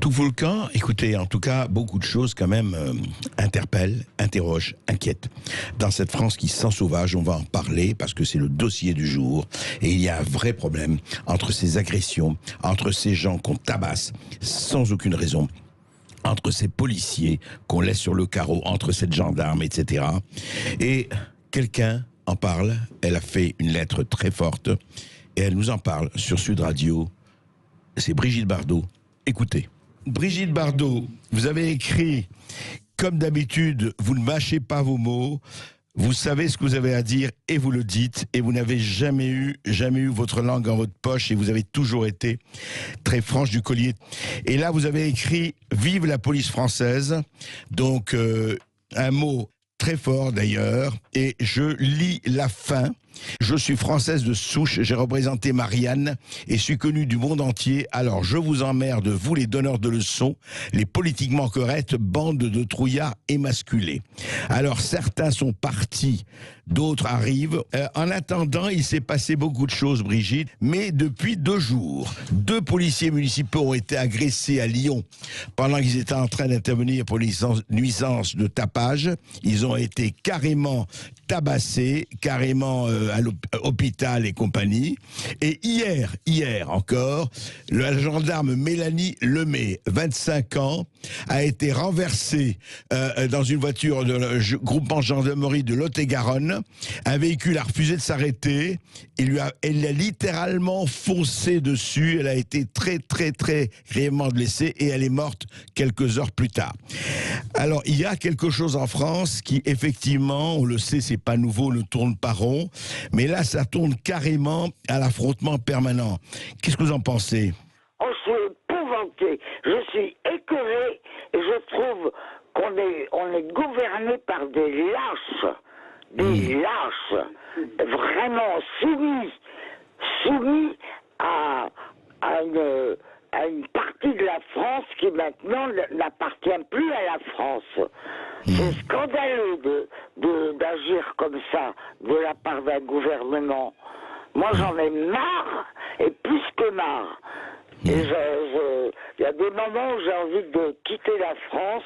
Tout volcan, écoutez, en tout cas, beaucoup de choses quand même interpellent, interrogent, inquiètent. Dans cette France qui sent sauvage, on va en parler parce que c'est le dossier du jour. Et il y a un vrai problème entre ces agressions, entre ces gens qu'on tabasse sans aucune raison, entre ces policiers qu'on laisse sur le carreau, entre cette gendarme, etc. Et quelqu'un en parle, elle a fait une lettre très forte et elle nous en parle sur Sud Radio. C'est Brigitte Bardot. Écoutez. Brigitte Bardot, vous avez écrit, comme d'habitude, vous ne mâchez pas vos mots, vous savez ce que vous avez à dire et vous le dites, et vous n'avez jamais eu votre langue en votre poche et vous avez toujours été très franche du collier. Et là, vous avez écrit « Vive la police française », donc un mot très fort d'ailleurs, et je lis la fin. Je suis française de souche, j'ai représenté Marianne et suis connue du monde entier. Alors je vous emmerde, vous les donneurs de leçons, les politiquement corrects, bande de trouillards émasculés. Alors certains sont partis, d'autres arrivent. En attendant, il s'est passé beaucoup de choses, Brigitte, mais depuis 2 jours, 2 policiers municipaux ont été agressés à Lyon pendant qu'ils étaient en train d'intervenir pour nuisance de tapage. Ils ont été carrément tabassés, carrément à l'hôpital et compagnie. Et hier encore, la gendarme Mélanie Lemay, 25 ans, a été renversée dans une voiture de groupement gendarmerie de Lot-et-Garonne. Un véhicule a refusé de s'arrêter. Elle a littéralement foncé dessus. Elle a été très grièvement blessée et elle est morte quelques heures plus tard. Alors, il y a quelque chose en France qui, effectivement, on le sait, c'est pas nouveau, ne tourne pas rond. Mais là, ça tourne carrément à l'affrontement permanent. Qu'est-ce que vous en pensez? On s'est épouvanté. Je suis écœuré et je trouve on est gouverné par des lâches. Des lâches. Vraiment soumis à une partie de la France qui maintenant n'appartient plus à la France. C'est scandaleux d'agir comme ça de la part d'un gouvernement. Moi j'en ai marre, et plus que marre. Et il y a des moments où j'ai envie de quitter la France,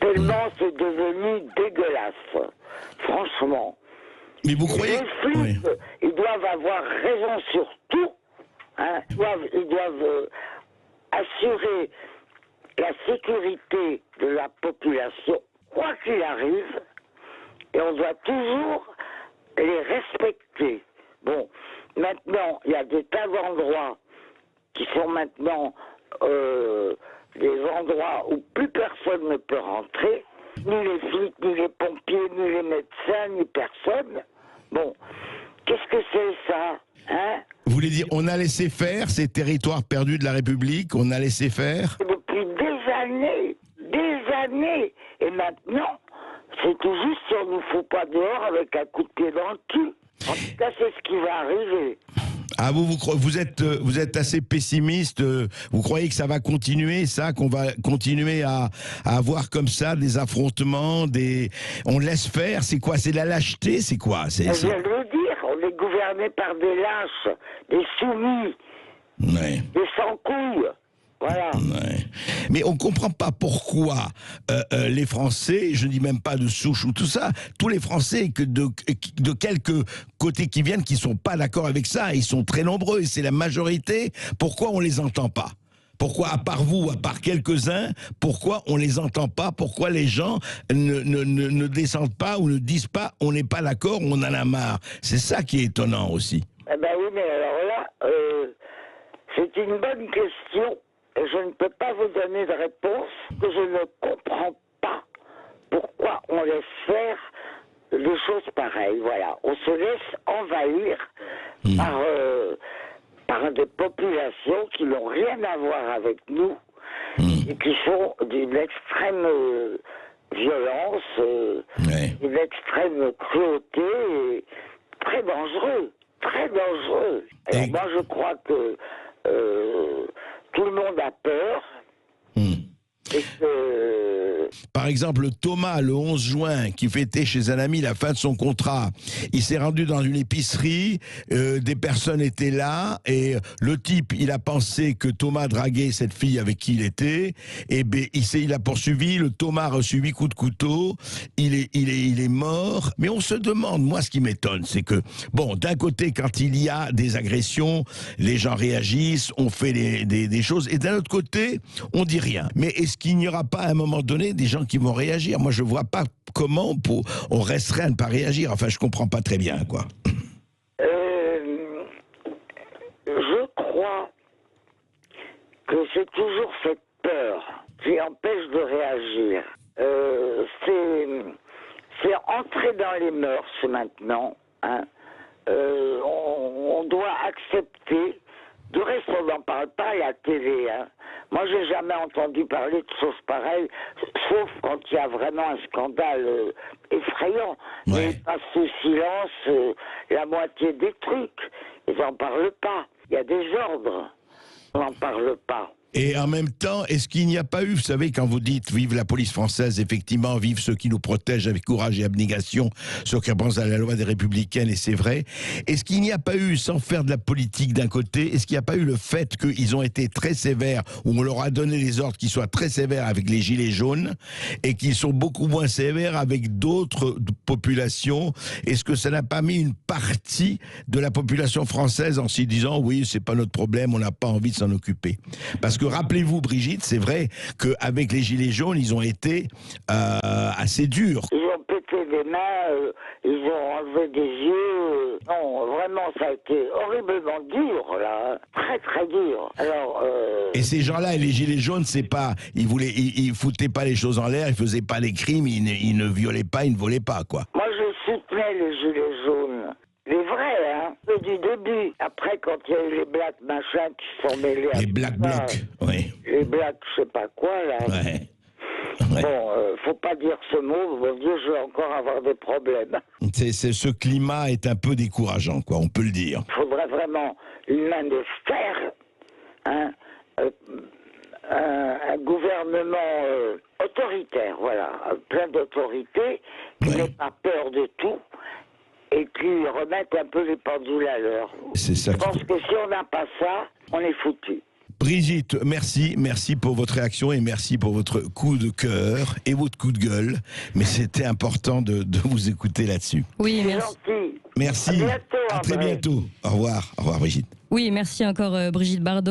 tellement c'est devenu dégueulasse. Franchement. Mais vous croyez... Les flics, ils doivent avoir raison sur tout. Hein. Ils doivent assurer la sécurité de la population, quoi qu'il arrive, et on doit toujours les respecter. Bon, maintenant, il y a des tas d'endroits qui sont maintenant des endroits où plus personne ne peut rentrer, ni les flics, ni les pompiers, ni les médecins, ni personne. Bon, qu'est-ce que c'est ça, hein? Vous voulez dire, on a laissé faire ces territoires perdus de la République, on a laissé faire? Depuis des années, et maintenant, c'est tout juste si on ne nous fout pas dehors avec un coup de pied dans le cul. En tout cas, c'est ce qui va arriver. Ah, vous êtes assez pessimiste, vous croyez que ça va continuer, ça, qu'on va continuer à avoir comme ça des affrontements, on laisse faire, c'est quoi? C'est de la lâcheté, c'est quoi? Je viens de le dire, on est gouverné par des lâches, des soumis, des sans-couilles. Voilà. Ouais. Mais on ne comprend pas pourquoi les Français, je ne dis même pas de souche ou tout ça, tous les Français que de quelques côtés qui viennent qui ne sont pas d'accord avec ça, ils sont très nombreux et c'est la majorité, pourquoi on ne les entend pas? Pourquoi, à part vous, à part quelques-uns, pourquoi on ne les entend pas? Pourquoi les gens ne descendent pas ou ne disent pas on n'est pas d'accord, on en a marre? C'est ça qui est étonnant aussi. Eh ben oui, mais alors là, c'est une bonne question. Et je ne peux pas vous donner de réponse, que je ne comprends pas pourquoi on laisse faire des choses pareilles. Voilà, on se laisse envahir par des populations qui n'ont rien à voir avec nous et qui sont d'une extrême violence, d'une extrême cruauté, et très dangereux, très dangereux. Alors moi, je crois que tout le monde a peur et que Par exemple, Thomas, le 11 juin, qui fêtait chez un ami la fin de son contrat, il s'est rendu dans une épicerie, des personnes étaient là, et le type, il a pensé que Thomas draguait cette fille avec qui il était, et ben, il a poursuivi, le Thomas a reçu 8 coups de couteau, il est mort. Mais on se demande, moi ce qui m'étonne, c'est que, bon, d'un côté, quand il y a des agressions, les gens réagissent, on fait des choses, et d'un autre côté, on dit rien. Mais est-ce qu'il n'y aura pas à un moment donné des gens qui vont réagir? Moi, je vois pas comment on resterait à ne pas réagir. Enfin, je comprends pas très bien, quoi. Je crois que c'est toujours cette peur qui empêche de réagir. C'est entrer dans les mœurs maintenant. Hein. On doit accepter. Du reste, on n'en parle pas à la télé. Hein. Moi, j'ai jamais entendu parler de choses pareilles, sauf quand il y a vraiment un scandale effrayant. Ouais. Mais ils passent sous silence la moitié des trucs. Ils n'en parlent pas. Il y a des ordres. On n'en parle pas. Et en même temps, est-ce qu'il n'y a pas eu, vous savez, quand vous dites vive la police française, effectivement, vive ceux qui nous protègent avec courage et abnégation, ceux qui pensent à la loi des républicaines, et c'est vrai, est-ce qu'il n'y a pas eu, sans faire de la politique d'un côté, est-ce qu'il n'y a pas eu le fait qu'ils ont été très sévères, ou on leur a donné les ordres qui soient très sévères avec les gilets jaunes, et qu'ils sont beaucoup moins sévères avec d'autres populations? Est-ce que ça n'a pas mis une partie de la population française en s'y disant, oui, c'est pas notre problème, on n'a pas envie de s'en occuper? Parce que rappelez-vous, Brigitte, c'est vrai qu'avec les Gilets jaunes, ils ont été assez durs. Ils ont pété des mains, ils ont enlevé des yeux. Non, vraiment, ça a été horriblement dur, là. Très, très dur. Alors, Et ces gens-là, les Gilets jaunes, c'est pas... Ils foutaient pas les choses en l'air, ils faisaient pas les crimes, ils ne violaient pas, ils ne volaient pas, quoi. moi, je soutenais les Gilets jaunes. Les vrais, hein. Du début. Après, quand il y a eu les blacks machins qui sont mêlés à Les tout Black ça, Blocs, oui. les blacks, je sais pas quoi, là. Ouais. Ouais. Bon, faut pas dire ce mot, mon Dieu, je vais encore avoir des problèmes. Ce climat est un peu décourageant, quoi, on peut le dire. Il faudrait vraiment une main de fer, hein, un gouvernement autoritaire, voilà, plein d'autorité, qui Ouais. n'ait pas peur de tout et qui remette un peu les pendules à l'heure. C'est ça. Je pense que si on n'a pas ça, on est foutu. Brigitte, merci pour votre réaction et merci pour votre coup de cœur et votre coup de gueule. Mais c'était important de vous écouter là-dessus. Oui, C'est merci. gentil. Merci. À bientôt, À très André. bientôt. Au revoir, Brigitte. Oui, merci encore Brigitte Bardot.